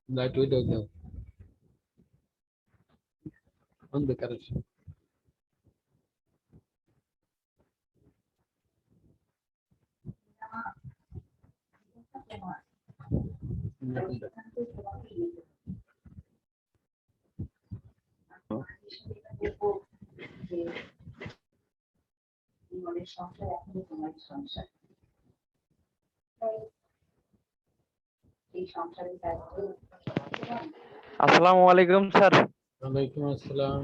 Light ওই দাও অন্ধকার আছে আসসালামু আলাইকুম স্যার। ওয়ালাইকুম আসসালাম।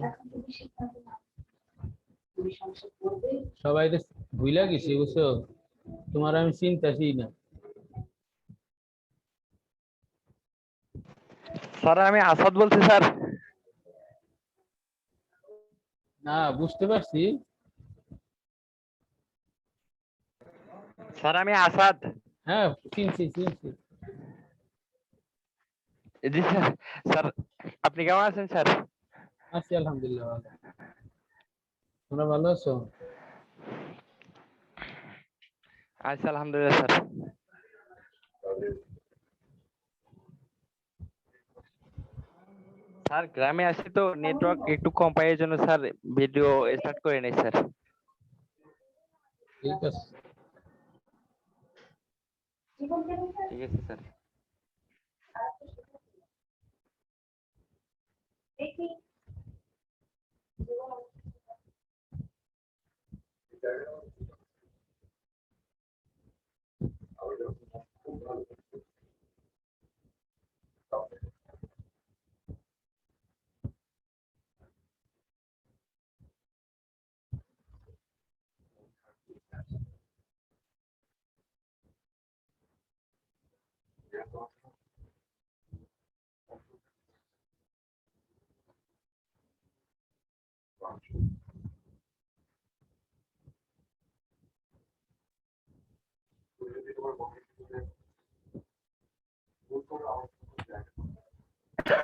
সবাই তো ভুইলা গেছি বুঝছো, তোমার আমি চিনতাছি না। স্যার আমি আসাদ বলছি স্যার। না বুঝতে পারছি। স্যার আমি আসাদ। হ্যাঁ চিনছি। জি স্যার। স্যার আপনি কেমন আছেন স্যার? আছি আলহামদুলিল্লাহ ভালো। তোমরা ভালো আছো? আচ্ছা আলহামদুলিল্লাহ স্যার। স্যার গ্রামে আসি তো নেটওয়ার্ক একটু কম পাই, এই জন্য স্যার ভিডিও স্টার্ট করে নেই স্যার। ঠিক আছে। ঠিক আছে স্যার।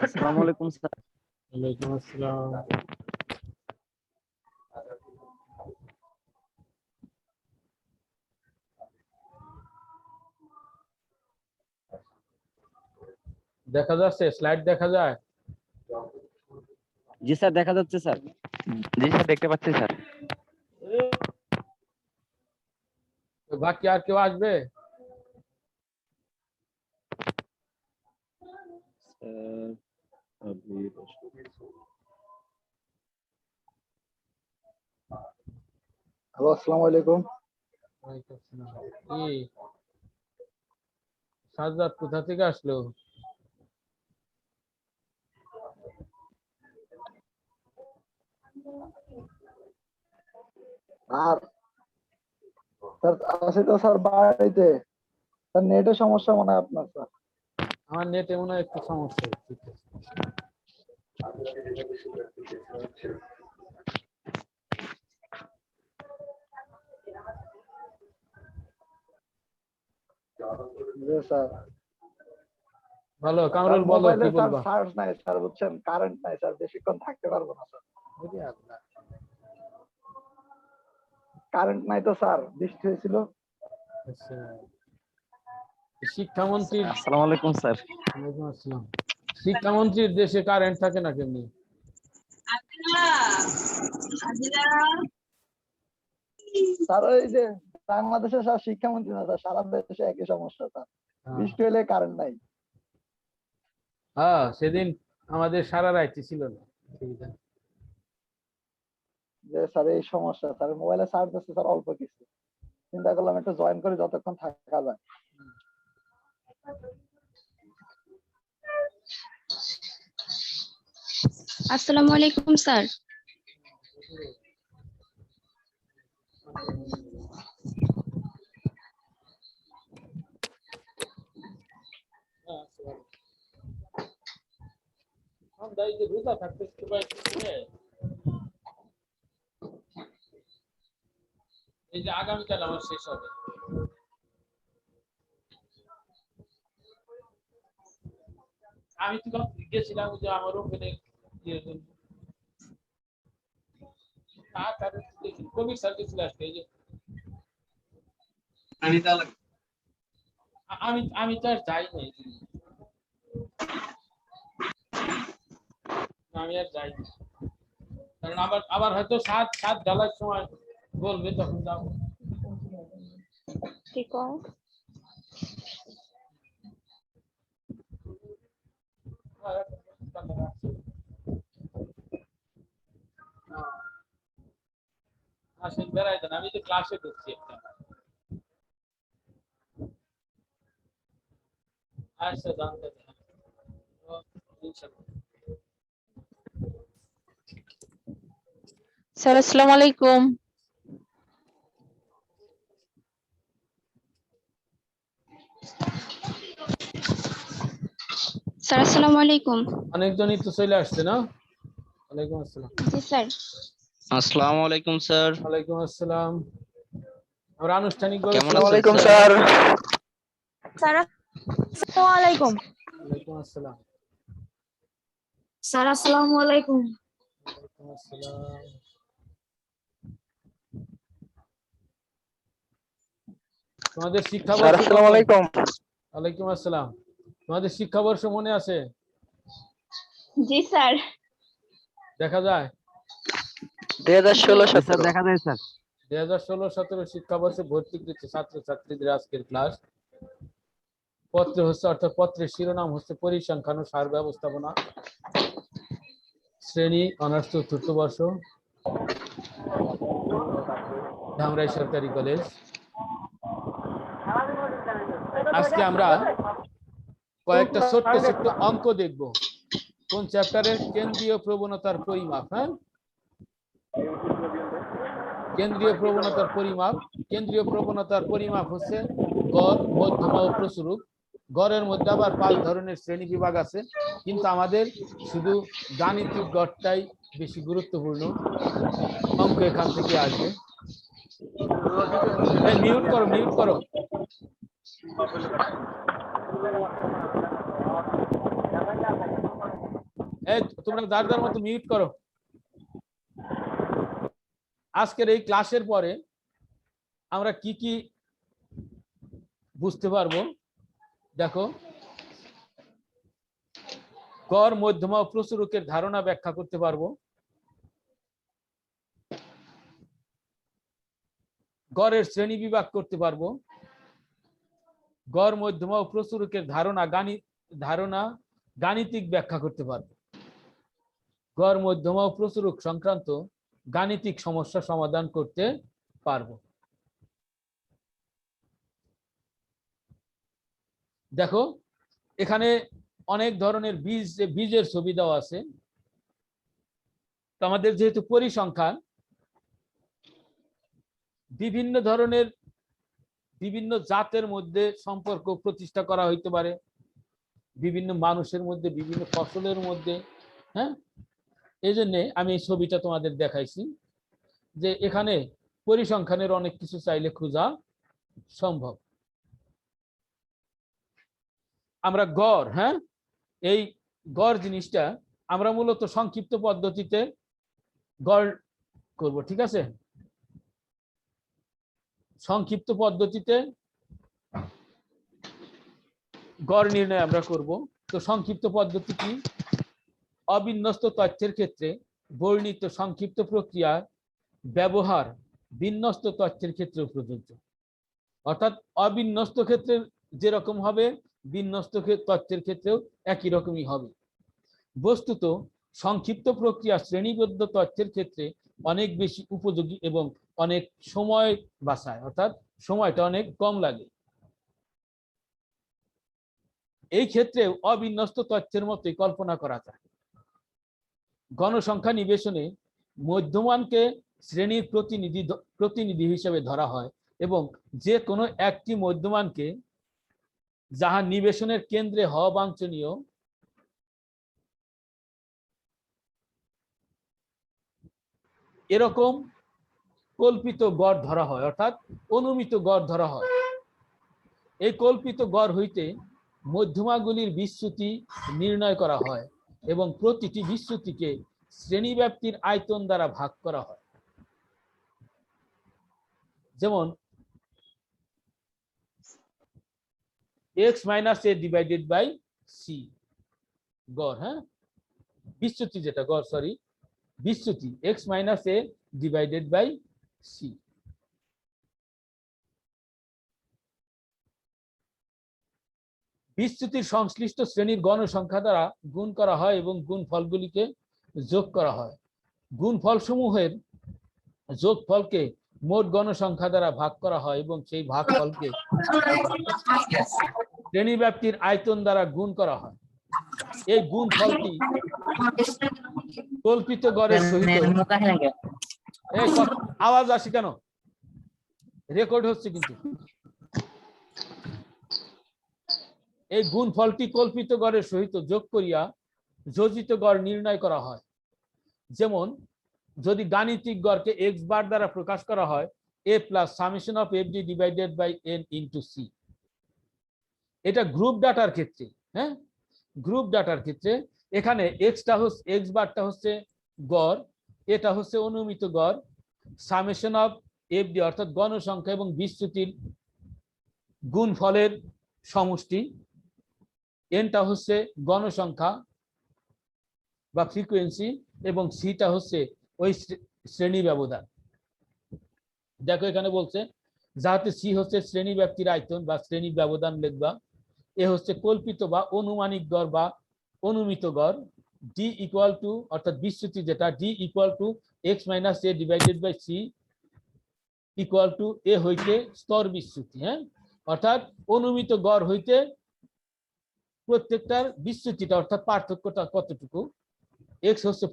আসসালামু আলাইকুম স্যার। ওয়ালাইকুম আসসালাম। দেখা যাচ্ছে? স্লাইড দেখা যায়? জি স্যার দেখা যাচ্ছে স্যার। জি স্যার দেখতে পাচ্ছি স্যার। তো বাকি আর কেউ আসবে? হ্যালো, আসসালামু আলাইকুম। ওয়ালাইকুম আসসালাম। কি সাজ্জাদ কোথা থেকে আসলো? আর স্যার আছে তো স্যার বাড়িতে। স্যার নেটের সমস্যা মনে হয় আপনার স্যার। আমার নেটে মনে হয় একটু সমস্যা হচ্ছে। জি স্যার। ভালো স্যার কামরুল বলো মোবাইলে কি স্যার বলবা? চার্জ নাই স্যার, বুঝছেন, কারেন্ট নাই স্যার, বেশিক্ষণ থাকতে পারবো না স্যার। ওরে আল্লাহ। কারেন্ট নাই তো স্যার, বৃষ্টি হয়েছিল। আচ্ছা, শিক্ষামন্ত্রীর আসসালামু আলাইকুম স্যার। ওয়ালাইকুম আসসালাম। শিক্ষামন্ত্রীর দেশে কারেন্ট থাকে না কেমনি? স্যার ওই যে বাংলাদেশে স্যার শিক্ষামন্ত্রী না স্যার, সারা দেশে একই সমস্যা স্যার, বৃষ্টি হলে কারেন্ট নাই। হ্যাঁ সেদিন আমাদের সারা রাইতে ছিল না। যে স্যার এই সমস্যা স্যার, মোবাইলে চার্জ আছে স্যার অল্প কিছু, চিন্তা করলাম একটু জয়েন করে যতক্ষণ থাকা যায়। আসসালামু আলাইকুম স্যার। এই যে আগামীকাল আমার শেষ হবে। আমি তো গেছিলাম যে আমার ওখানে কবির স্যার গেছিল আজকে। এই যে আমি আমি তো আর যাই নাই, আমি আর যাই না। কারণ আবার আবার হয়তো সাত সাত ঢালার সময় বলবে, তখন যাবো। ঠিক আছে। আসেন বেড়াই দেন, আমি তো ক্লাসে ঢুকছি একটা। আচ্ছা জানতে দেন। ইনশাআল্লাহ। স্যার আসসালামু আলাইকুম। স্যার আসসালামু আলাইকুম। অনেকজনই তো চলে আসছে না? ওয়ালাইকুম আসসালাম। জি স্যার। আসসালামু আলাইকুম স্যার। ওয়ালাইকুম আসসালাম। আমরা আনুষ্ঠানিক ভাবে কেমন শুরু আছেন করছি। স্যার? স্যার আসসালামু আলাইকুম। ওয়ালাইকুম আসসালাম। স্যার আসসালামু আলাইকুম। ওয়ালাইকুম আসসালাম। তোমাদের শিক্ষাবর্ষ আসসালামু কবে? আলাইকুম। ওয়ালাইকুম আসসালাম। তোমাদের শিক্ষাবর্ষ মনে আছে? জি স্যার। দেখা যায়? 2016-17 স্যার দেখা যায় স্যার। 2016-17 শিক্ষাবর্ষে ভর্তিকৃত ছাত্রছাত্রীদের আজকের ক্লাস। পত্র হচ্ছে, অর্থাৎ পত্রের শিরোনাম হচ্ছে পরিসংখ্যান ও সার ব্যবস্থাপনা, শ্রেণী অনার্স চতুর্থ বর্ষ, ধামরাই সরকারি কলেজ। আজকে আমরা কয়েকটা ছোট্ট ছোট্ট অঙ্ক দেখব। কোন চ্যাপ্টারের? কেন্দ্রীয় প্রবণতার পরিমাপ। হ্যাঁ, কেন্দ্রীয় প্রবণতার পরিমাপ। কেন্দ্রীয় প্রবণতার পরিমাপ হচ্ছে গড়, মধ্যমা ও প্রচুরক। গড়ের মধ্যে আবার 5 ধরনের শ্রেণী বিভাগ আছে, কিন্তু আমাদের শুধু গাণিতিক গড়টাই বেশি গুরুত্বপূর্ণ। অঙ্ক এখান থেকে আসবে। মিউট করো, মিউট করো। এই তোমরা যার যার মতো মিউট করো। আজকের এই ক্লাসের পরে আমরা কি কি বুঝতে পারবো দেখো। গড়, মধ্যমা ও প্রচুরকের ধারণা ব্যাখ্যা করতে পারবো। গড়ের শ্রেণী বিভাগ করতে পারবো। গড়, মধ্যমা ও প্রচুরকের ধারণা গাণিতিক ব্যাখ্যা করতে পারবো। গড়, মধ্যমা ও প্রচুরক সংক্রান্ত গাণিতিক সমস্যা সমাধান করতে পারবো। দেখো এখানে অনেক ধরনের বীজের ছবি দেওয়া আছে। তো আমাদের যেহেতু পরিসংখ্যান, বিভিন্ন ধরনের বিভিন্ন জাতের মধ্যে সম্পর্ক প্রতিষ্ঠা করা হইতে পারে, বিভিন্ন মানুষের মধ্যে, বিভিন্ন ফসলের মধ্যে। হ্যাঁ, এই জন্য আমি এই ছবিটা তোমাদের দেখাইছি যে এখানে পরিসংখ্যানের অনেক কিছু চাইলে খোঁজা সম্ভব। আমরা গড়, হ্যাঁ, এই গড় জিনিসটা আমরা মূলত সংক্ষিপ্ত পদ্ধতিতে গড় করব, ঠিক আছে? সংক্ষিপ্ত পদ্ধতিতে গড় নির্ণয় আমরা করব। তো সংক্ষিপ্ত পদ্ধতি কি? অবিন্যস্ত তথ্যের ক্ষেত্রে বর্ণিত সংক্ষিপ্ত প্রক্রিয়ার ব্যবহার বিন্যস্ত তথ্যের ক্ষেত্রে প্রযোজ্য। অর্থাৎ অবিন্যস্ত ক্ষেত্রে যেরকম হবে, বিন্যস্ত তথ্যের ক্ষেত্রেও একই রকমই হবে। বস্তুত সংক্ষিপ্ত প্রক্রিয়া শ্রেণীবদ্ধ তথ্যের ক্ষেত্রে অনেক বেশি উপযোগী এবং অনেক সময় বাঁচায়, অর্থাৎ সময়টা অনেক কম লাগে। এই ক্ষেত্রে অবিন্যস্ত তথ্যের মতোই কল্পনা করা যায়। গণসংখ্যা নিবেশনে মধ্যমানকে শ্রেণীর প্রতিনিধি হিসেবে ধরা হয় এবং যে কোনো একটি মধ্যমানকে যাহা নিবেশনের কেন্দ্রে হওয়া বাঞ্ছনীয় এরকম কল্পিত গড় ধরা হয়, অর্থাৎ অনুমিত গড় ধরা হয়। এই কল্পিত গড় হইতে মধ্যমাগুলির বিচ্যুতি নির্ণয় করা হয় এবং প্রতিটি বিচ্যুতিকে শ্রেণীব্যাপ্তির আয়তন দ্বারা ভাগ করা হয়। যেমন x minus A divided by c গড়, হ্যাঁ বিচ্যুতি যেটা গড়, সরি বিচ্যুতি x minus A divided by c. বিচ্যুতির সংশ্লিষ্ট শ্রেণীর গণসংখ্যা দ্বারা গুণ করা হয় এবং গুণফলগুলিকে যোগ করা হয়। গুণফলসমূহের যোগফলকে মোট গণসংখ্যা দ্বারা ভাগ করা হয় এবং সেই ভাগফলকে শ্রেণীব্যাপ্তির আয়তন দ্বারা গুণ করা হয়। এই গুণফলটি কল্পিত গড়ের সহিত, এই আওয়াজ আসে কেন, রেকর্ড হচ্ছে কিন্তু। এই গুণফলটি কল্পিত গড়ের সহিত যোগ করিয়া যোজিত গড় নির্ণয় করা হয়। যেমন যদি গাণিতিক গড়কে এক্স বার দ্বারা প্রকাশ করা হয় A plus summation of F D divided by N into C. এটা গ্রুপ ডাটার ক্ষেত্রে, হ্যাঁ গ্রুপ ডাটার ক্ষেত্রে এখানে এক্সটা হচ্ছে, এক্স বারটা হচ্ছে গড়, এটা হচ্ছে অনুমিত গড়, সামেশন অফ এফ ডি অর্থাৎ গণসংখ্যা এবং বিচ্যুতির গুণফলের সমষ্টি, এনটা হচ্ছে গণসংখ্যা বা ফ্রিকোয়েন্সি এবং সিটা হচ্ছে ওই শ্রেণী ব্যবধান। দেখো এখানে বলছে যাতে সি হচ্ছে শ্রেণী ব্যাপ্তির আয়তন বা শ্রেণী ব্যবধান লিখবা, এ হচ্ছে কল্পিত বা অনুমানিক গড় বা অনুমিত গড়, ডি ইকুয়াল টু অর্থাৎ বিচ্যুতি যেটা D equal to X minus A divided by C equal to A হইতে স্তর বিচ্যুতি, হ্যাঁ অর্থাৎ অনুমিত গড় হইতে প্রত্যেকটার বিচ্যুতিটা অর্থাৎ পার্থক্যটা কতটুকু, এক্স হচ্ছে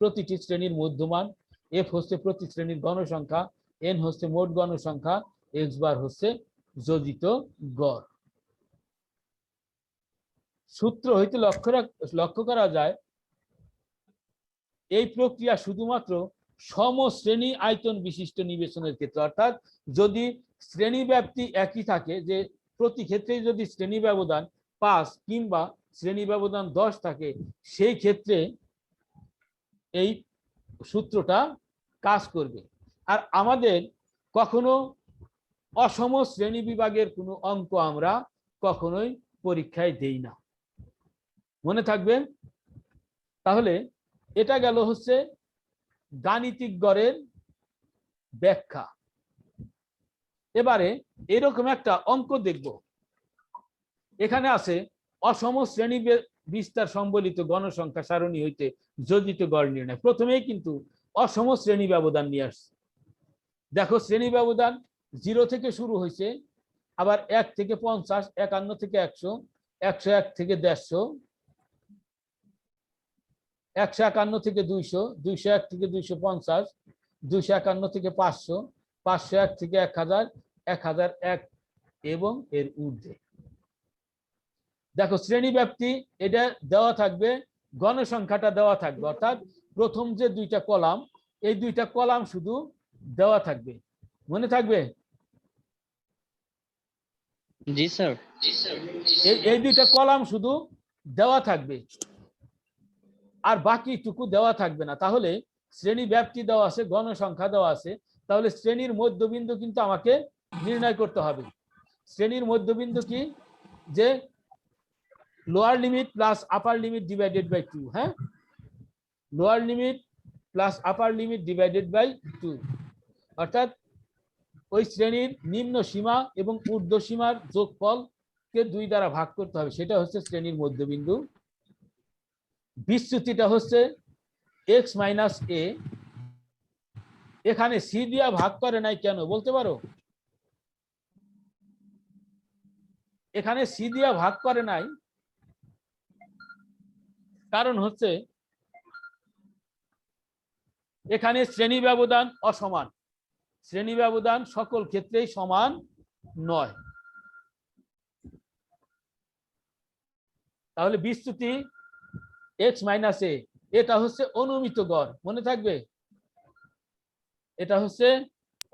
প্রতিটি শ্রেণীর মধ্যমান, এফ হচ্ছে প্রতি শ্রেণীর গণসংখ্যা, এন হচ্ছে মোট গণসংখ্যা, এক্স বার হচ্ছে যোজিত গড়। সূত্র হইতে লক্ষ্য করা যায় এই প্রক্রিয়া শুধুমাত্র সমশ্রেণী আয়তন বিশিষ্ট নিবেশনের ক্ষেত্রে, অর্থাৎ যদি শ্রেণী ব্যাপ্তি একই থাকে, যে প্রতি ক্ষেত্রেই যদি শ্রেণী ব্যবধান 5 কিংবা শ্রেণী ব্যবধান 10 থাকে, সেই ক্ষেত্রে এই সূত্রটা কাজ করবে। আর আমাদের কখনো অসম শ্রেণী বিভাগের কোনো অঙ্ক আমরা কখনোই পরীক্ষায় দেই না, মনে থাকবে। তাহলে এটা গেল হচ্ছে গাণিতিক গড়ের ব্যাখ্যা। এবারে এরকম একটা অঙ্ক দেখব, এখানে আছে অসম শ্রেণী বিস্তার সম্বলিত গণসংখ্যা সারণী হইতে যোজিত গড় নির্ণয়। প্রথমেই কিন্তু অসম শ্রেণী ব্যবধান নিয়ে আসছে। দেখো শ্রেণী ব্যবধান 0 থেকে শুরু হয়েছে, আবার 1 থেকে 50, 51 থেকে 100, 101 থেকে 150, 151 থেকে 200, 201 থেকে 250, 251 থেকে 500, 501 থেকে 1000, 1001 এবং এর ঊর্ধ্বে। দেখো শ্রেণী ব্যাপ্তি এটা দেওয়া থাকবে, গণসংখ্যাটা দেওয়া থাকবে, অর্থাৎ প্রথম যে দুইটা কলাম, এই দুইটা কলাম শুধু দেওয়া থাকবে, মনে থাকবে। জি স্যার। এই দুইটা কলাম শুধু দেওয়া থাকবে, আর বাকিটুকু দেওয়া থাকবে না। তাহলে শ্রেণী ব্যাপ্তি দেওয়া আছে, গণসংখ্যা দেওয়া আছে, তাহলে শ্রেণীর মধ্যবিন্দু কিন্তু আমাকে নির্ণয় করতে হবে। শ্রেণীর মধ্যবিন্দু কি, যে lower limit plus upper limit divided by 2, হ্যাঁ lower limit plus upper limit divided by 2, অর্থাৎ ওই শ্রেণীর নিম্ন সীমা এবং ঊর্ধ্ব সীমার যোগফলকে 2 দ্বারা ভাগ করতে হবে, সেটা হচ্ছে শ্রেণীর মধ্যবিন্দু। বিচ্যুতিটা হচ্ছে এক্স মাইনাস এ, এখানে সি দিয়া ভাগ করে নাই কেন বলতে পারো? এখানে সি দিয়া ভাগ করে নাই কারণ হচ্ছে এখানে শ্রেণী ব্যবধান অসমান, শ্রেণী ব্যবধান সকল ক্ষেত্রেই সমান নয়। তাহলে বিচ্যুতি এক্স মাইনাস এ, এটা হচ্ছে অনুমিত গড়, মনে থাকবে, এটা হচ্ছে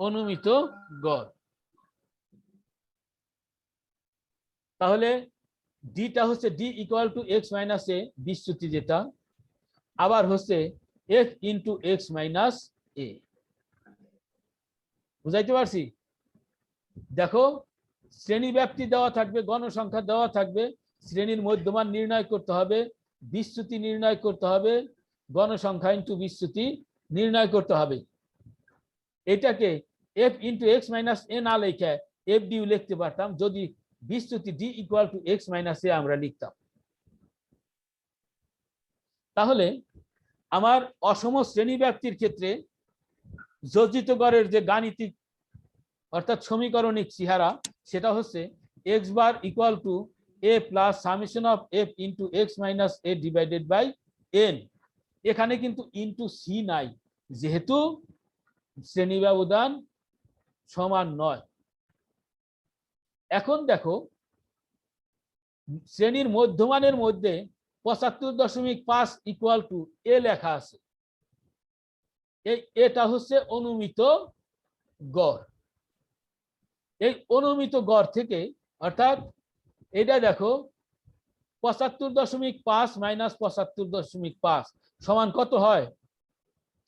অনুমিত গড়। তাহলে ডিটা হচ্ছে D equal to X minus A বিচ্যুতি যেটা, আবার হচ্ছে F into x minus A. বুঝাইতে পারছি? দেখো শ্রেণী ব্যাপ্তি দেওয়া থাকবে, গণসংখ্যা দেওয়া থাকবে, শ্রেণীর মধ্যমান নির্ণয় করতে হবে, বিচ্যুতি নির্ণয় করতে হবে, গণসংখ্যা ইন্টু বিচ্যুতি নির্ণয় করতে হবে। এটাকে f into x minus A না লিখে এফ ডিউ লিখতে পারতাম যদি বিচ্যুতি D equal to X minus A আমরা লিখতাম। তাহলে আমার অসম শ্রেণী ব্যাপ্তির ক্ষেত্রে যোজিত গড়ের যে গাণিতিক অর্থাৎ সমীকরণিক চেহারা সেটা হচ্ছে x bar equal to A plus summation of F into x minus A divided by n. এখানে কিন্তু ইন্টু সি নাই, যেহেতু শ্রেণী ব্যবধান সমান নয়। এখন দেখো শ্রেণীর মধ্যমানের মধ্যে ৭৫.৫ ইকুয়াল টু এ লেখা আছে, এটা হচ্ছে অনুমিত গড়। এই অনুমিত গড় থেকে অর্থাৎ এটা দেখো ৭৫.৫ মাইনাস ৭৫.৫ সমান কত হয়?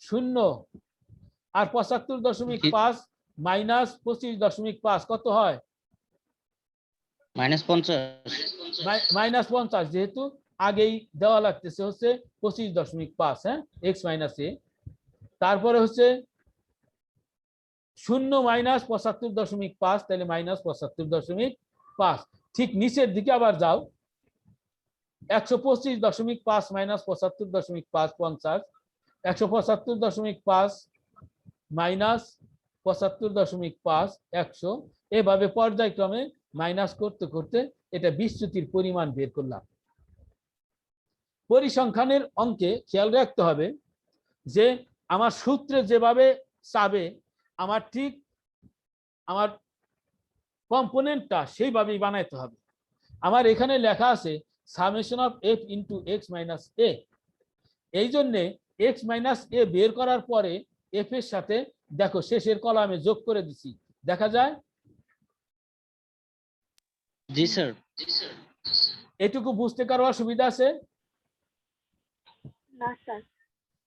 0। আর ৭৫.৫ মাইনাস ২৫.৫ কত হয়? -৫০। যেহেতু আগেই দেওয়া লাগতেছে হচ্ছে ২৫.৫, হ্যাঁ, এক্স মাইনাস এ। তারপরে হচ্ছে 0 মাইনাস ৭৫.৫, তাহলে মাইনাস ৭৫.৫। ঠিক নিচের দিকে আবার যাও, ১২৫.৫ মাইনাস ৭৫.৫ 50, ১৭৫.৫ মাইনাস ৭৫.৫ 100। এভাবে পর্যায়ক্রমে মাইনাস করতে করতে এটা বিচ্যুতির পরিমাণ বের করলাম। পরিসংখ্যানের অঙ্কে খেয়াল রাখতে হবে যে আমার সূত্রে যেভাবে চাবে আমার ঠিক আমার কম্পোনেন্টটা সেইভাবেই বানাইতে হবে। আমার এখানে লেখা আছে summation of F into x minus A. এই জন্যে এক্স মাইনাস এ বের করার পরে এফ এর সাথে দেখো শেষের কলামে যোগ করে দিছি, দেখা যায়? জি স্যার। এটুকু বুঝতে কারো অসুবিধা আছে? না স্যার।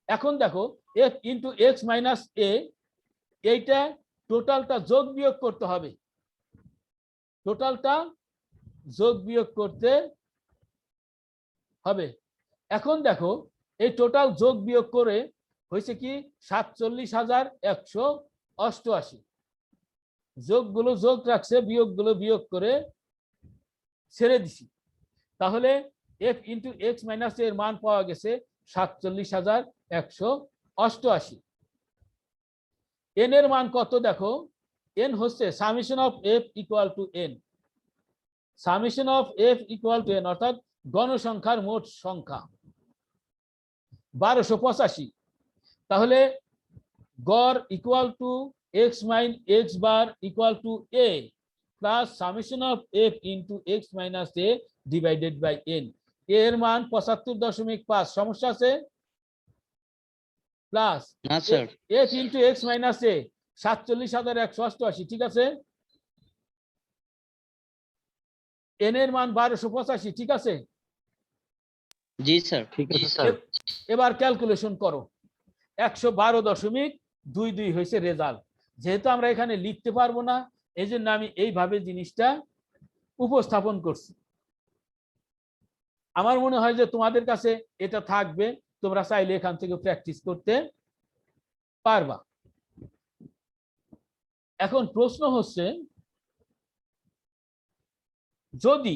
এখন দেখো এফ ইন্টু এক্স মাইনাস এ, এইটা টোটালটা যোগ বিয়োগ করতে হবে, টোটালটা যোগ বিয়োগ করতে হবে। এখন দেখো এই টোটাল যোগ বিয়োগ করে হয়েছে কি ৪৭,১৮৮। যোগগুলো যোগ রাখছে, বিয়োগগুলো বিয়োগ করে ছেড়ে দিছি। তাহলে এফ ইন্টু এক্স মাইনাস এর মান পাওয়া গেছে ৪৭,১৮৮। এন এর মান কত দেখো? এন হচ্ছে summation of F equal to N. Summation of F equal to N অর্থাৎ গণসংখ্যার মোট সংখ্যা ১২৮৫। তাহলে গড় equal to X minus X bar equal to A plus summation of F into x minus A divided by N. এর মান ৭৫.৫, সমস্যা আছে? প্লাস না sir. F into x minus A ৪৭,১৮৮, ঠিক আছে? এন এর মান ১২৮৫, ঠিক আছে? জি স্যার। ঠিক আছে স্যার। এবার ক্যালকুলেশন করো। ১১.22 হয়েছে রেজাল্ট। যেহেতু আমরা এখানে লিখতে পারবো না, এই জন্য আমি এইভাবে জিনিসটা উপস্থাপন করছি। আমার মনে হয় যে তোমাদের কাছে এটা থাকবে, তোমরা চাইলে এখান থেকে প্র্যাকটিস করতে পারবা। এখন প্রশ্ন হচ্ছে, যদি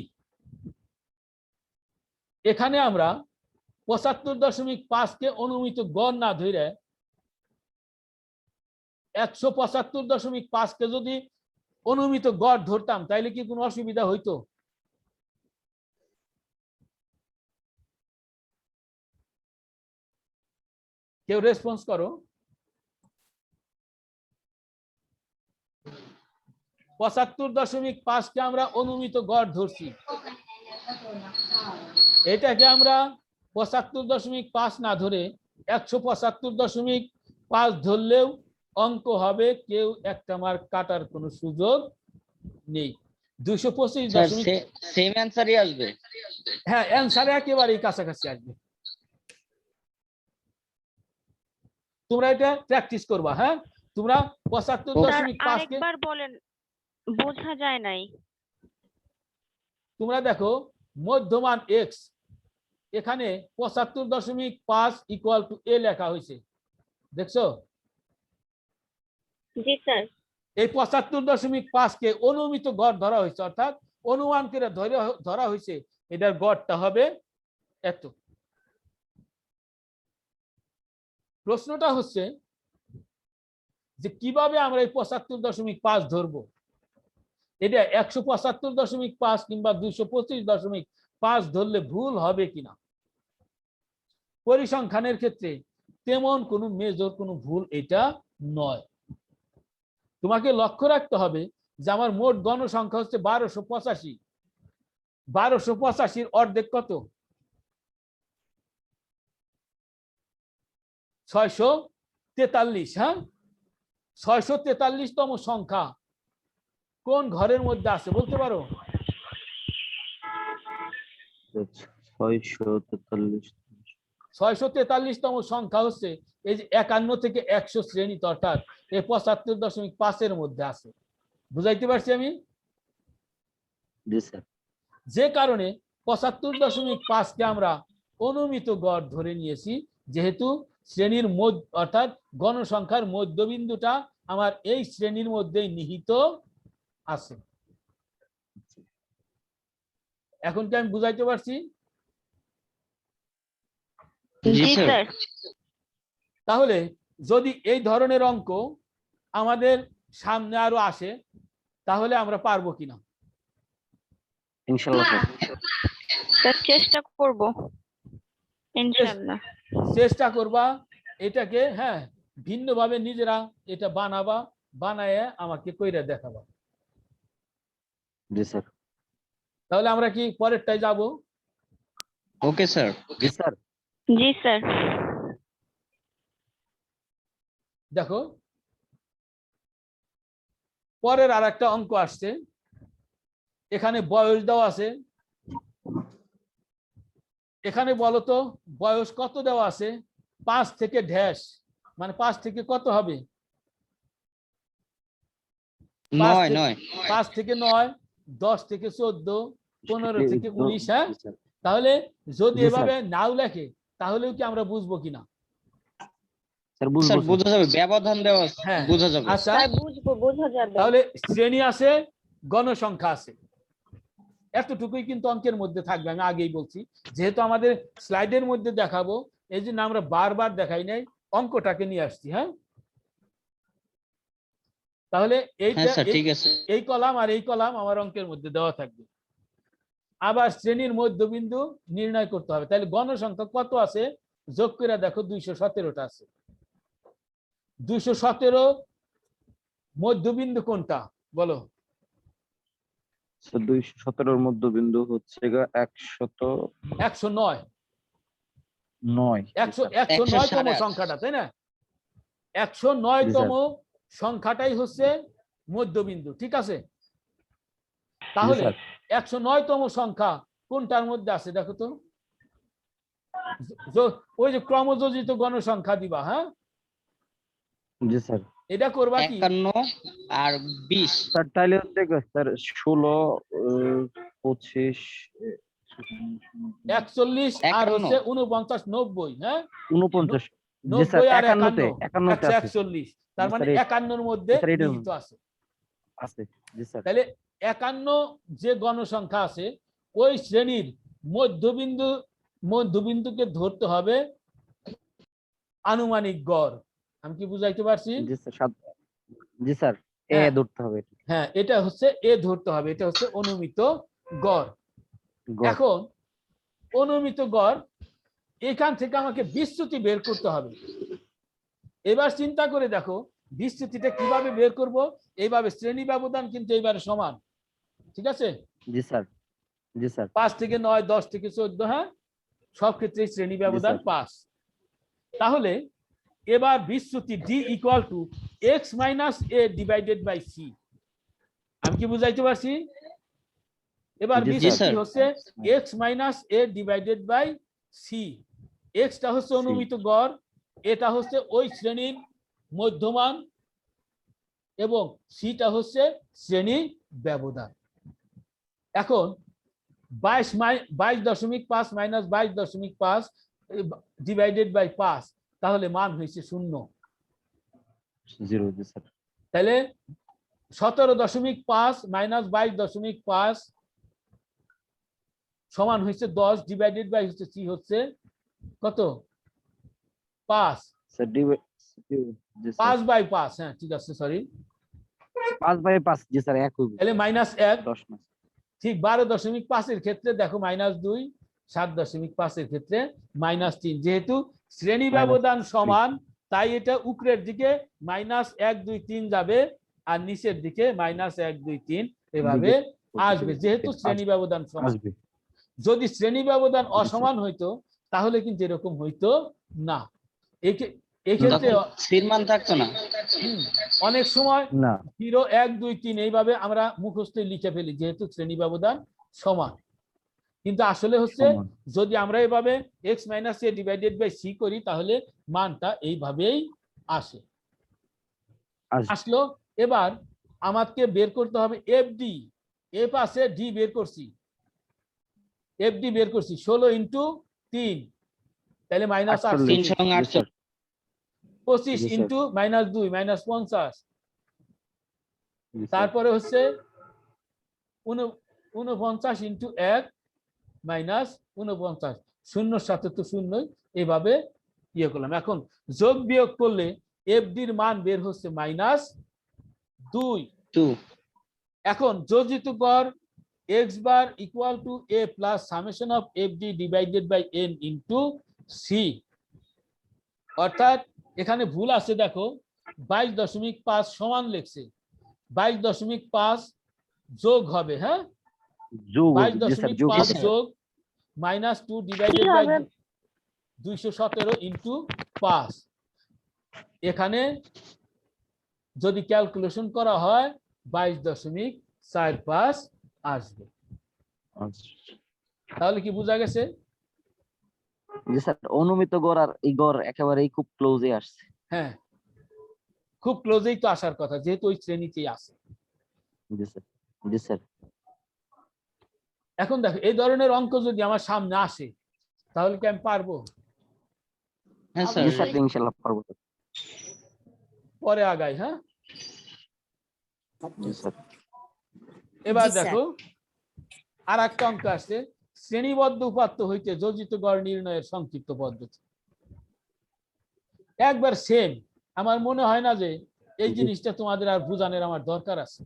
এখানে আমরা ৭৫.৫ কে অনুমিত গড় না ধরে ১৭৫.৫ কে যদি অনুমিত গড় ধরতাম তাইলে কি কোনো অসুবিধা হইতো? কেউ রেসপন্স করো। ৭৫.৫ কে আমরা অনুমিত গড় ধরছি, এটাকে আমরা ৭৫.৫ না ধরে ১৭৫.৫ ধরলেও অঙ্ক হবে, কেউ একটা মার্ক কাটার কোনো সুযোগ নেই। ২২৫. সেম অ্যানসারই আসবে। হ্যাঁ, অ্যানসারে একেবারেই কাছাকাছি আসবে। তোমরা এটা প্র্যাকটিস করবা। হ্যাঁ, তোমরা ৭৫.৫ কে আরেকবার বলেন, বোঝা যায় নাই। তোমরা দেখো মধ্যমান এক্স এখানে 75.5 ইকুয়াল টু এ লেখা হয়েছে, দেখছো? জি স্যার। এই 75.5 কে অনুমিত গড় ধরা হয়েছে, অর্থাৎ অনুমান করে ধরা হয়েছে এটার গড়টা হবে এত। প্রশ্নটা হচ্ছে যে কিভাবে আমরা এই 75.5 ধরবো, এটা 175.5 কিংবা 225.5 ধরলে ভুল হবে কিনা। পরিসংখ্যানের ক্ষেত্রে তেমন কোনো মেজর কোনো ভুল এটা নয়। তোমাকে লক্ষ্য রাখতে হবে যে আমার মোট গণসংখ্যা হচ্ছে 1285। 1285 অর্ধেক কত? 643। হ্যাঁ, 643তম সংখ্যা কোন ঘরের মধ্যে আছে বলতে পারো? 643তম সংখ্যা হচ্ছে এই যে 51 থেকে 100 শ্রেণীতে, অর্থাৎ এই 75.5 মধ্যে আছে। বুঝাইতে পারছি আমি? যে কারণে 75.5 কে আমরা অনুমিত গড় ধরে নিয়েছি, যেহেতু শ্রেণীর মধ্য অর্থাৎ গণসংখ্যার মধ্যবিন্দুটা আমার এই শ্রেণীর মধ্যেই নিহিত আছে। এখন কি আমি বুঝাইতে পারছি? জি জি স্যার। স্যার। তাহলে যদি এই ধরনের অঙ্ক আমাদের সামনে আরো আসে তাহলে আমরা পারবো কিনা? ইনশাআল্লাহ স্যার। স্যার চেষ্টা করব ইনশাআল্লাহ। চেষ্টা করবা এটাকে, হ্যাঁ, ভিন্নভাবে নিজেরা এটা বানাবা, বানায় আমাকে কইরা দেখাবা। জি স্যার। তাহলে আমরা কি পরেরটাই যাব? Okay sir. জি স্যার। জি স্যার। দেখো পরের আর একটা অঙ্ক আসছে, এখানে বয়স দেওয়া আছে। এখানে বলো তো বয়স কত দেওয়া আছে? 5 থেকে ড্যাশ, মানে 5 থেকে কত হবে? 9 5 থেকে 9, 10 থেকে 14, 15 থেকে 19। হ্যাঁ, জি স্যার। তাহলে যদি জি স্যার। এভাবে নাও লেখে তাহলেও কি আমরা বুঝবো কিনা? স্যার বুঝবো স্যার স্যার। বোঝা যাবে, ব্যবধান দেওয়া আছে, হ্যাঁ, বোঝা যাবে। আচ্ছা, স্যার বুঝবো, বোঝা যাবে। তাহলে শ্রেণী আছে, গণসংখ্যা আছে, এতটুকুই কিন্তু অঙ্কের মধ্যে থাকবে। আমি আগেই বলছি, যেহেতু আমাদের স্লাইডের মধ্যে দেখাবো এই জন্য আমরা বারবার দেখাই নাই, অঙ্কটাকে নিয়ে আসছি। হ্যাঁ, তাহলে হ্যাঁ এইটা স্যার, ঠিক আছে। এই কলাম আর এই কলাম আমার অঙ্কের মধ্যে দেওয়া থাকবে। আবার শ্রেণীর মধ্যবিন্দু নির্ণয় করতে হবে। তাহলে গণসংখ্যা কত আছে যোগ করে দেখো, 217টা আছে। 217 মধ্যবিন্দু কোনটা বলো? 217 এর মধ্যবিন্দু হচ্ছে 109। 109। 109তম সংখ্যাটা, তাই না? 109তম সংখ্যাটাই হচ্ছে মধ্যবিন্দু, ঠিক আছে? তাহলে 109তম সংখ্যা কোনটার মধ্যে আছে দেখো তো? ওই যে ক্রমযোজিত গণসংখ্যা দিবা। হ্যাঁ, জি স্যার। এটা করবা কি? 51 আর 20 স্যার তাহলে হচ্ছে স্যার 16, 25, 41 আর 51 হচ্ছে 49, 90। হ্যাঁ, 49। জি স্যার। 90 আর 51 তে 51, 51 তে আছে 141, তার জি মানে স্যার। 51-র মধ্যে স্যার এটা নিহিত আছে। আছে। জি স্যার। তাহলে 51 যে গণসংখ্যা আছে ওই শ্রেণীর মধ্যবিন্দুকে ধরতে হবে আনুমানিক গড়। আমি কি বুঝাইতে পারছি? জি স্যার। জি স্যার, এ হ্যাঁ। ধরতে হবে। হ্যাঁ, এটা হচ্ছে এ ধরতে হবে, এটা হচ্ছে অনুমিত গড়। গড়। এখন অনুমিত গড়, এখান থেকে আমাকে বিচ্যুতি বের করতে হবে। এবার চিন্তা করে দেখো বিচ্যুতিটা কিভাবে বের করব। এইভাবে শ্রেণী ব্যবধান কিন্তু এইবারে সমান, ঠিক আছে? জি স্যার। জি স্যার। 5 থেকে 9, 10 থেকে 14, হ্যাঁ, সব ক্ষেত্রে শ্রেণী ব্যবধান 5। তাহলে এবার বিচ্যুতি d equal to x minus a divided by c। আমি কি বুঝাইতে পারছি? এবার জি বিচ্যুতি স্যার। হচ্ছে x minus a divided by c। x টা হচ্ছে অনুমিত গড়, এটা হচ্ছে ওই শ্রেণীর মধ্যমান, এবং c টা হচ্ছে শ্রেণী ব্যবধান। এখন 22.5 মাইনাস 22.5 ডিভাইডেড বাই 5, তাহলে মান হয়েছে 0। 0 জি স্যার। তাহলে 17.5 মাইনাস 22.5 সমান হয়েছে 10 ডিভাইডেড বাই হচ্ছে সি হচ্ছে কত 5, স্যার ডিভাইড জি স্যার 5/5, হ্যাঁ ঠিক আছে সরি, 5/5 জি স্যার 1 হইব তাহলে -1। 10 না ঠিক 12.5 এর ক্ষেত্রে দেখো -2, 7.5 এর ক্ষেত্রে -3। যেহেতু শ্রেণী ব্যবধান সমান তাই এটা উপরের দিকে -1 2 3 যাবে আর নিচের দিকে -1 2 3 এভাবে আসবে, যেহেতু শ্রেণী ব্যবধান সমান। আসবে। যদি শ্রেণী ব্যবধান অসমান হইতো তাহলে কিন্তু এরকম হইতো না। এক্ষেত্রে তখন স্থির মান থাকতো না। অনেক সময় না 0 1 2 3 এইভাবে আমরা মুখস্থ লিখে ফেলি যেহেতু শ্রেণী ব্যবধান সমান, কিন্তু আসলে হচ্ছে সমান। যদি আমরা এভাবে x - a divided by c করি তাহলে মানটা এইভাবেই আসে। আসবে। আসলো। এবার আমাকে বের করতে হবে fd, f আছে d বের করছি, fd বের করছি 16 ইনটু 3, তাহলে -48, 348 25 জি স্যার। ইনটু -2 -50, জি স্যার। তারপরে হচ্ছে 49 ইনটু 1 -49, শূন্যর সাথে তো শূন্যই, এইভাবে ইয়ে করলাম। এখন যোগ বিয়োগ করলে এফডির মান বের হচ্ছে -2। 2 এখন যোজিত গড় x bar equal to a plus summation of fd divided by n into c, অর্থাৎ এখানে ভুল আছে দেখো 22.5 সমান লিখছে, 22.5 যোগ হবে, হ্যাঁ যোগ জি স্যার যোগ 22.5 হবে। যোগ -2 ডিভাইডেড বাই 217 ইনটু 5। এখানে যদি ক্যালকুলেশন করা হয় 22.45 আসবে। তাহলে কি বোঝা গেছে? জি স্যার অনুমিত গড় আর এই গড় একেবারেই খুব ক্লোজে আসছে। হ্যাঁ খুব ক্লোজেই তো আসার কথা যেহেতু ওই শ্রেণীতেই আছে। জি স্যার। জি স্যার। এখন দেখো এই ধরনের অঙ্ক যদি আমার সামনে আসে তাহলে কি আমি পারবো? হ্যাঁ জি স্যার। স্যার ইনশাআল্লাহ পারবো। পরে আগাই, হ্যাঁ জি স্যার। এবার দেখো আর একটা অঙ্ক আছে, শ্রেণীবদ্ধ উপাত্ত হইতে যোজিত গড় নির্ণয়ের সংক্ষিপ্ত পদ্ধতি। একবার সেম, আমার মনে হয় না যে এই জিনিসটা তোমাদের আর বুঝানোর আমার দরকার আছে।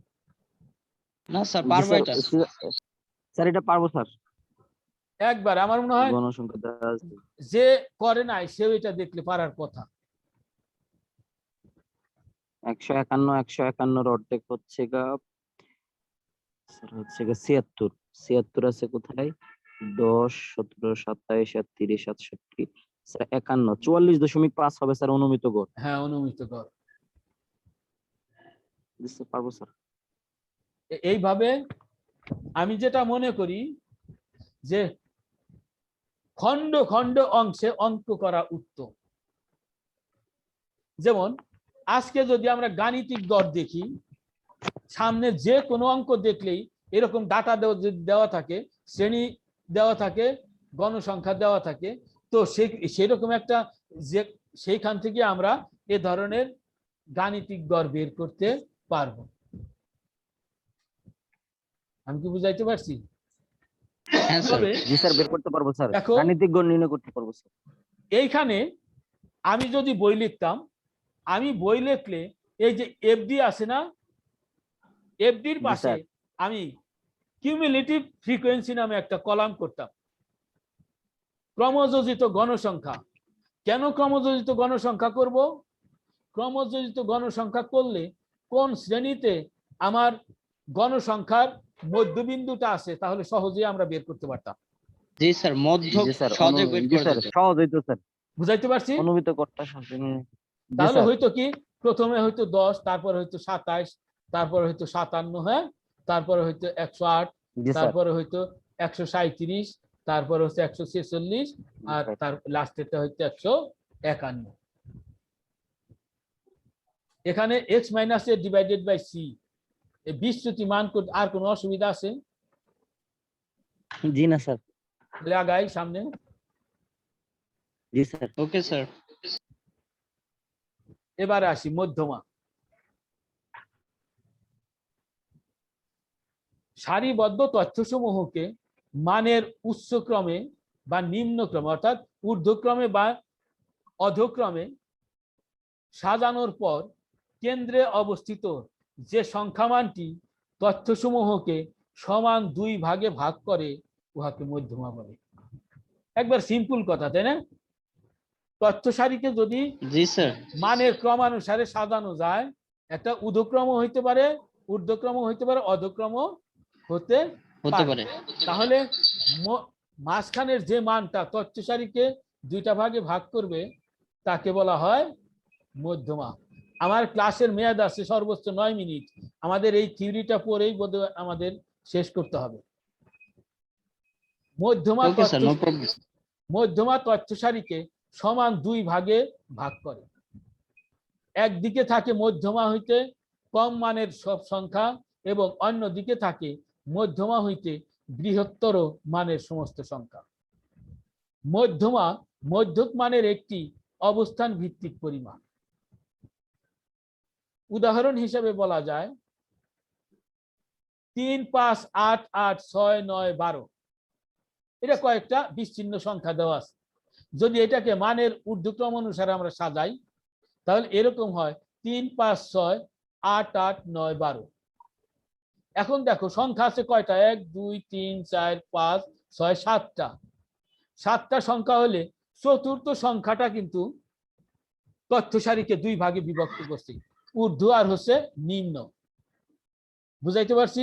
না স্যার জি পারবো স্যার, এটা। স্যার এটা পারবো স্যার। একবার আমার মনে হয় গণসংখ্যা দেওয়া আছে। যে করে নাই সেও এটা দেখলে পারার কথা। 151 এর অর্ধেক হচ্ছে গা স্যার হচ্ছে গা 76 76 আছে কোথায় 10 17 27 30 67 স্যার 51 44.5 হবে স্যার অনুমিত গড়। হ্যাঁ অনুমিত গড়। জি স্যার পারবো স্যার। এইভাবে আমি যেটা মনে করি যে খণ্ড খণ্ড অংশে অঙ্ক করা উত্তম। যেমন আজকে যদি আমরা গাণিতিক গড় দেখি, সামনে যে কোনো অঙ্ক দেখলেই এরকম ডাটা দেওয়া থাকে, শ্রেণী দেওয়া থাকে, গণসংখ্যা দেওয়া থাকে, তো সেরকম একটা যে সেইখান থেকে আমরা এ ধরনের গাণিতিক গড় বের করতে পারবো। আমি কি বুঝাইতে পারছি? হ্যাঁ স্যার। তবে জি স্যার বের করতে পারবো স্যার। দেখো গাণিতিক গড় নির্ণয় করতে পারবো স্যার। এইখানে আমি যদি বই লিখতাম, আমি বই লিখলে এই যে এফডি আছে না, এফডির জি পাশে স্যার। আমি কিউমুলেটিভ ফ্রিকোয়েন্সি নামে একটা কলাম করতাম, ক্রমযোজিত গণসংখ্যা। কেন ক্রমযোজিত গণসংখ্যা করব? ক্রমযোজিত গণসংখ্যা করলে কোন শ্রেণীতে আমার গণসংখ্যার মধ্যবিন্দুটা আছে তাহলে সহজেই আমরা বের করতে পারতাম। জি স্যার মধ্য জি স্যার সহজে বের জি করে স্যার দিত। সহজ হইতো স্যার। বুঝাইতে পারছি? অনুমিত গড়টা সহজে জি তাহলে স্যার। হয়তো কি প্রথমে হয়তো 10, তারপরে হয়তো 27, তারপরে হয়তো 57, হ্যাঁ তারপরে হয়তো 108, জি স্যার। তারপরে হয়তো 137, তারপরে হচ্ছে 146 আর তার লাস্টেরটা হচ্ছে 151। এখানে x - a divided by c এই বিস্তৃতি মান আর কোনো অসুবিধা আছে? জি না স্যার। তাহলে আগাই সামনে। জি স্যার। Okay sir. এবারে আসি মধ্যমা। সারিবদ্ধ তথ্যসমূহকে মানের উচ্চক্রমে বা নিম্নক্রমে অর্থাৎ ঊর্ধ্বক্রমে বা অধক্রমে সাজানোর পর কেন্দ্রে অবস্থিত যে সংখ্যামানটি তথ্যসমূহকে সমান 2 ভাগে ভাগ করে উহাকে মধ্যমা বলে। একবার সিম্পল কথা, তাই না? তথ্য সারিকে যদি জি স্যার। মানের ক্রমানুসারে সাজানো যায়, একটা ঊর্ধ্বক্রম হইতে পারে, ঊর্ধ্বক্রম হইতে পারে, অধক্রম হতে হতে পারে। তাহলে মাঝখানের যে মানটা তথ্য সারিকে 2টা ভাগে ভাগ করবে তাকে বলা হয় মধ্যমা। আমার ক্লাসের মেয়াদ আছে সর্বোচ্চ 9 মিনিট, আমাদের এই থিওরিটা পড়েই বোধহয় আমাদের শেষ করতে হবে। মধ্যমা ওকে স্যার, নো প্রবলেম। মধ্যমা তথ্য সারিকে সমান 2 ভাগে ভাগ করে। একদিকে থাকে মধ্যমা হইতে কম মানের সব সংখ্যা এবং অন্য দিকে থাকে মধ্যমা হইতে বৃহত্তর মানের সমস্ত সংখ্যা। মধ্যমা মধ্যক মানের একটি অবস্থান ভিত্তিক পরিমাণ। উদাহরণ হিসেবে বলা যায় 3, 5, 8, 8, 6, 9, 12 এটা কয়েকটা বিচ্ছিন্ন সংখ্যা দেওয়া আছে। যদি এটাকে মানের ঊর্ধ্বক্রম অনুসারে আমরা সাজাই তাহলে এরকম হয় 3, 5, 6, 8, 8, 9, 12। এখন দেখো সংখ্যা আছে কয়টা, 1, 2, 3, 4, 5, 6, 7টা। 7টা সংখ্যা হলে চতুর্থ সংখ্যাটা কিন্তু তথ্য সারিকে 2 ভাগে বিভক্ত করছি, ঊর্ধ্ব আর হচ্ছে নিম্ন। বুঝাইতে পারছি?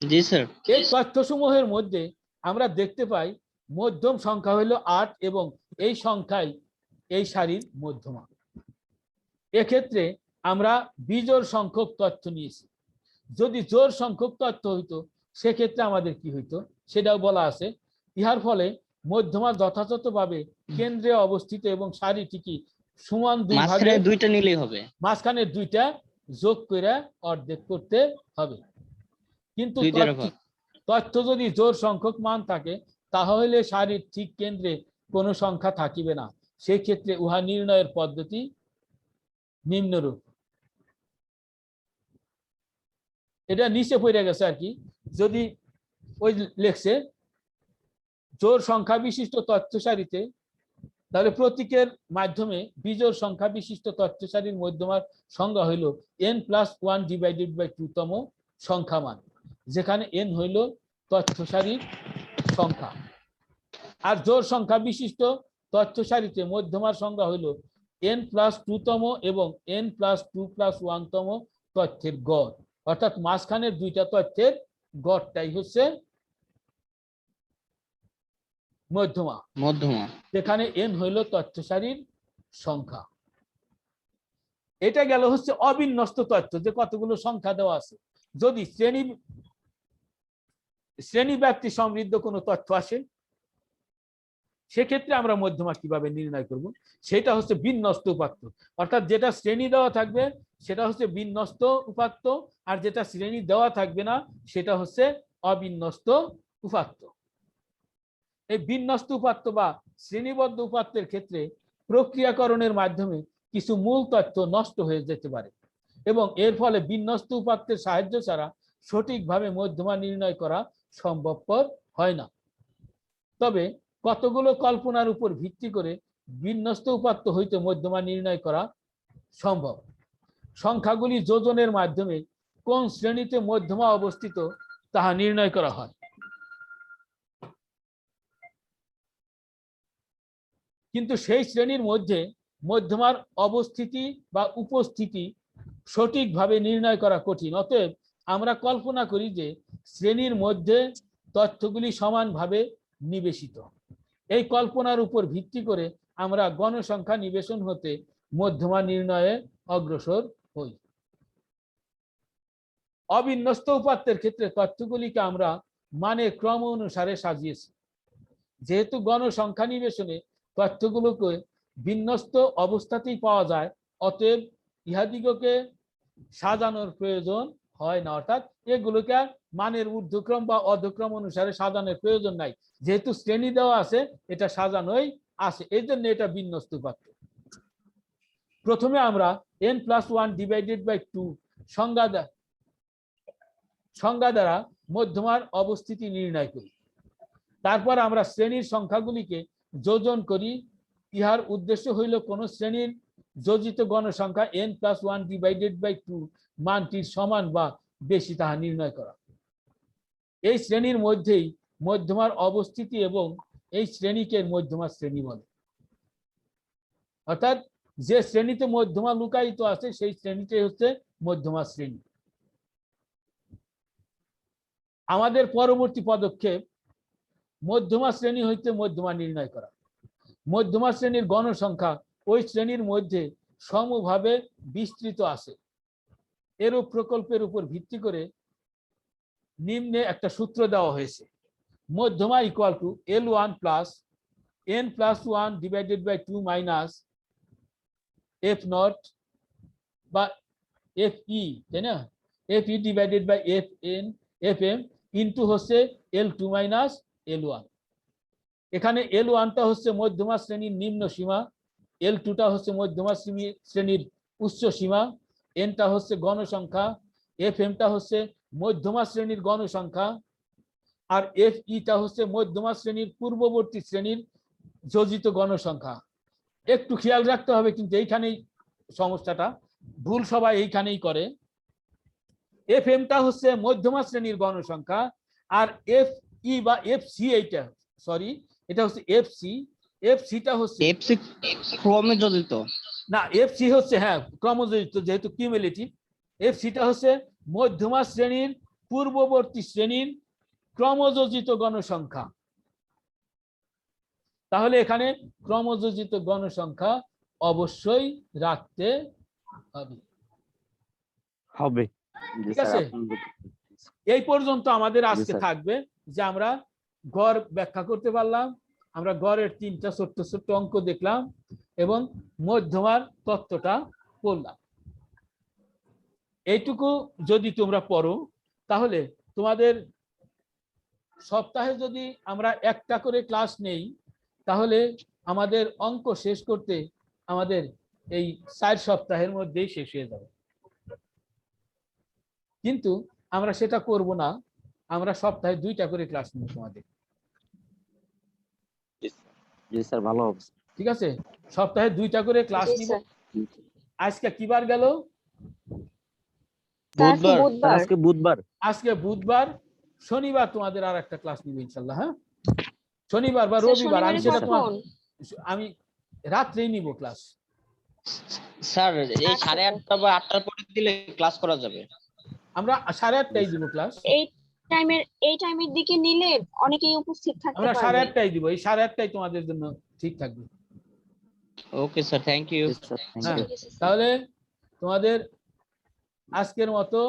জি স্যার। এই তথ্যসমূহের মধ্যে আমরা দেখতে পাই মধ্যম সংখ্যা হলো 8 এবং এই সংখ্যাই এই সারির মধ্যমা। এক্ষেত্রে আমরা বিজোড় সংখ্যক তথ্য নিয়েছি। যদি জোড় সংখ্যক তথ্য হইতো সেক্ষেত্রে আমাদের কি হইতো সেটাও বলা আছে। ইহার ফলে মধ্যমা যথাযথভাবে কেন্দ্রে অবস্থিত এবং সারিটি কি সমান 2 ভাগে, মাঝখানে 2টা নিলেই হবে। মাঝখানে 2টা যোগ করে অর্ধেক করতে হবে। কিন্তু 2 দ্বারা ভাগ। তথ্য যদি জোড় সংখ্যক মান থাকে তাহলে সারির ঠিক কেন্দ্রে কোনো সংখ্যা থাকিবে না। সেই ক্ষেত্রে উহা নির্ণয়ের পদ্ধতি নিম্নরূপ। এটা নিচে পড়ে গেছে আর কি। যদি ওই লেখছে জোড় সংখ্যা বিশিষ্ট তথ্য সারিতে, তাহলে প্রতীকের মাধ্যমে বিজোড় সংখ্যা বিশিষ্ট তথ্য সারির মধ্যমার সংজ্ঞা হইল n+1 ডিভাইডেড বাই 2 তম সংখ্যামান, যেখানে n হইল তথ্য সারির সংখ্যা। আর জোড় সংখ্যা বিশিষ্ট তথ্য সারিতে মধ্যমার সংজ্ঞা হইল n+2 তম এবং n+2+1 তম তথ্যের গড়, অর্থাৎ মাঝখানের 2টা তথ্যের গড়টাই হচ্ছে মধ্যমা। মধ্যমা। যেখানে n হইল তথ্য সারির সংখ্যা। এটা গেল হচ্ছে অবিন্যস্ত তথ্য, যে কতগুলো সংখ্যা দেওয়া আছে। যদি শ্রেণী ব্যাপ্তি সমৃদ্ধ কোনো তথ্য আসে সেক্ষেত্রে আমরা মধ্যমা কিভাবে নির্ণয় করব, সেটা হচ্ছে বিন্যস্ত উপাত্ত। অর্থাৎ যেটা শ্রেণী দেওয়া থাকবে সেটা হচ্ছে বিন্যস্ত উপাত্ত, আর যেটা শ্রেণী দেওয়া থাকবে না সেটা হচ্ছে অবিন্যস্ত উপাত্ত। এই বিন্যস্ত উপাত্ত বা শ্রেণীবদ্ধ উপাত্তের ক্ষেত্রে প্রক্রিয়াকরণের মাধ্যমে কিছু মূল তথ্য নষ্ট হয়ে যেতে পারে এবং এর ফলে বিন্যস্ত উপাত্তের সাহায্য ছাড়া সঠিকভাবে মধ্যমা নির্ণয় করা সম্ভবপর হয় না। তবে কতগুলো কল্পনার উপর ভিত্তি করে বিন্যস্ত উপাত্ত হইতে মধ্যমা নির্ণয় করা সম্ভব। সংখ্যাগুলি যোজনের মাধ্যমে কোন শ্রেণীতে মধ্যমা অবস্থিত তাহা নির্ণয় করা হয়। কিন্তু সেই শ্রেণীর মধ্যে মধ্যমার অবস্থিতি বা উপস্থিতি সঠিকভাবে নির্ণয় করা কঠিন। অতএব আমরা কল্পনা করি যে শ্রেণীর মধ্যে তথ্যগুলি সমানভাবে নিবেশিত। এই কল্পনার উপর ভিত্তি করে আমরা গণসংখ্যা নিবেশন হতে মধ্যমা নির্ণয়ে অগ্রসর হই। অবিন্যস্ত উপাত্তের ক্ষেত্রে তথ্যগুলিকে আমরা মানের ক্রম অনুসারে সাজিয়েছি। যেহেতু গণসংখ্যা নিবেশনে তথ্যগুলোকে বিন্যস্ত অবস্থাতেই পাওয়া যায়, অতএব ইহাদিগকে সাজানোর প্রয়োজন হয় না, অর্থাৎ এগুলোকে আর মানের ঊর্ধ্বক্রম বা অধক্রম অনুসারে সাজানোর প্রয়োজন নাই, যেহেতু শ্রেণী দেওয়া আছে এটা সাজানোই আছে, এই জন্য এটা বিন্যস্ত উপাত্ত। প্রথমে আমরা n+1 ডিভাইডেড বাই 2 সংজ্ঞা দ্বারা মধ্যমার অবস্থিতি নির্ণয় করি। তারপর আমরা শ্রেণীর সংখ্যাগুলিকে যোজন করি। ইহার উদ্দেশ্য হইল কোন শ্রেণীর যোজিত গণসংখ্যা n+1 ডিভাইডেড বাই 2 মানটির সমান বা বেশি তাহা নির্ণয় করা। এই শ্রেণীর মধ্যেই মধ্যমার অবস্থিতি এবং এই শ্রেণীকে মধ্যমা শ্রেণী বলে। অর্থাৎ যে শ্রেণীতে মধ্যমা লুকায়িত আছে সেই শ্রেণীটাই হচ্ছে মধ্যমা শ্রেণী। আমাদের পরবর্তী পদক্ষেপ মধ্যমা শ্রেণী হইতে মধ্যমা নির্ণয় করা। মধ্যমা শ্রেণীর গণসংখ্যা ওই শ্রেণীর মধ্যে সমভাবে বিস্তৃত আছে। এরূপ প্রকল্পের উপর ভিত্তি করে নিম্নে একটা সূত্র দেওয়া হয়েছে। মধ্যমা equal to L1 plus n+1 divided by 2 minus f0 বা fe, তাই না, fe divided by fm into হচ্ছে L2 মাইনাস L1। এখানে L1টা হচ্ছে মধ্যমা শ্রেণীর নিম্ন সীমা, L2টা হচ্ছে মধ্যমা শ্রেণীর উচ্চ সীমা, nটা হচ্ছে গণসংখ্যা, fmটা হচ্ছে মধ্যমা শ্রেণীর গণসংখ্যা, আর feটা হচ্ছে মধ্যমা শ্রেণীর পূর্ববর্তী শ্রেণীর যোজিত গণসংখ্যা। একটু খেয়াল রাখতে হবে কিন্তু এইখানেই সমস্যাটা, ভুল সবাই এইখানেই করে। fmটা হচ্ছে মধ্যমা শ্রেণীর গণসংখ্যা, আর fe বা fc এটা হচ্ছে fcটা হচ্ছে এফসি ক্রমে যোজিত। না, fc হচ্ছে হ্যাঁ ক্রমযোজিত, যেহেতু কিউমুলেটিভ। fcটা হচ্ছে মধ্যমা শ্রেণীর পূর্ববর্তী শ্রেণীর ক্রমযোজিত গণসংখ্যা। তাহলে এখানে ক্রমযোজিত গণসংখ্যা অবশ্যই রাখতে হবে। ঠিক আছে, এই পর্যন্ত আমাদের আজকে থাকবে যে আমরা গড় ব্যাখ্যা করতে পারলাম, আমরা গড়ের 3টা ছোট্ট ছোট্ট অঙ্ক দেখলাম এবং মধ্যমার তত্ত্বটা পড়লাম। এইটুকু যদি তোমরা পড়ো তাহলে তোমাদের সপ্তাহে যদি আমরা একটা করে ক্লাস নেই তাহলে আমাদের অঙ্ক শেষ করতে আমাদের এই 4 সপ্তাহের মধ্যেই শেষ হয়ে যাবে। কিন্তু আমরা সেটা করব না, আমরা সপ্তাহে 2টা করে ক্লাস নেব তোমাদের। জি স্যার, ভালো হবে। ঠিক আছে, সপ্তাহে 2টা করে ক্লাস নিব। আজকে কি বার গেল? আজকে বুধবার। আজকে বুধবার, শনিবার তোমাদের আর একটা ক্লাস নিব ইনশাআল্লাহ। হ্যাঁ, শনিবার বা রবিবার, আমি সেটা আমি রাত্রেই নিব ক্লাস। স্যার এই 8:30 বা 8টার পরে দিলে ক্লাস করা যাবে। আমরা 8:30টায় দিব ক্লাস। এই টাইমের দিকে নিলে অনেকেই উপস্থিত থাকতে আমরা পারবে। 8:30টায় দিব, এই 8:30টায় তোমাদের জন্য ঠিক থাকবে। Okay sir, thank you. তাহলে তোমাদের আজকের মতো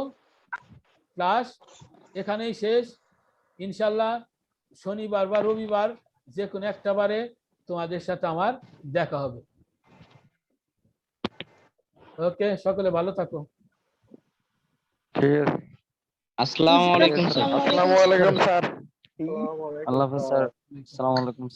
ক্লাস এখানেই শেষ। ইনশাআল্লাহ শনিবার বা রবিবার যে কোনো একটা বারে তোমাদের সাথে আমার দেখা হবে। ওকে, সকলে ভালো থাকো। আসসালামু আলাইকুম স্যার। আসসালামু আলাইকুম স্যার। আল্লাহ হাফেজ স্যার। আসসালামু আলাইকুম।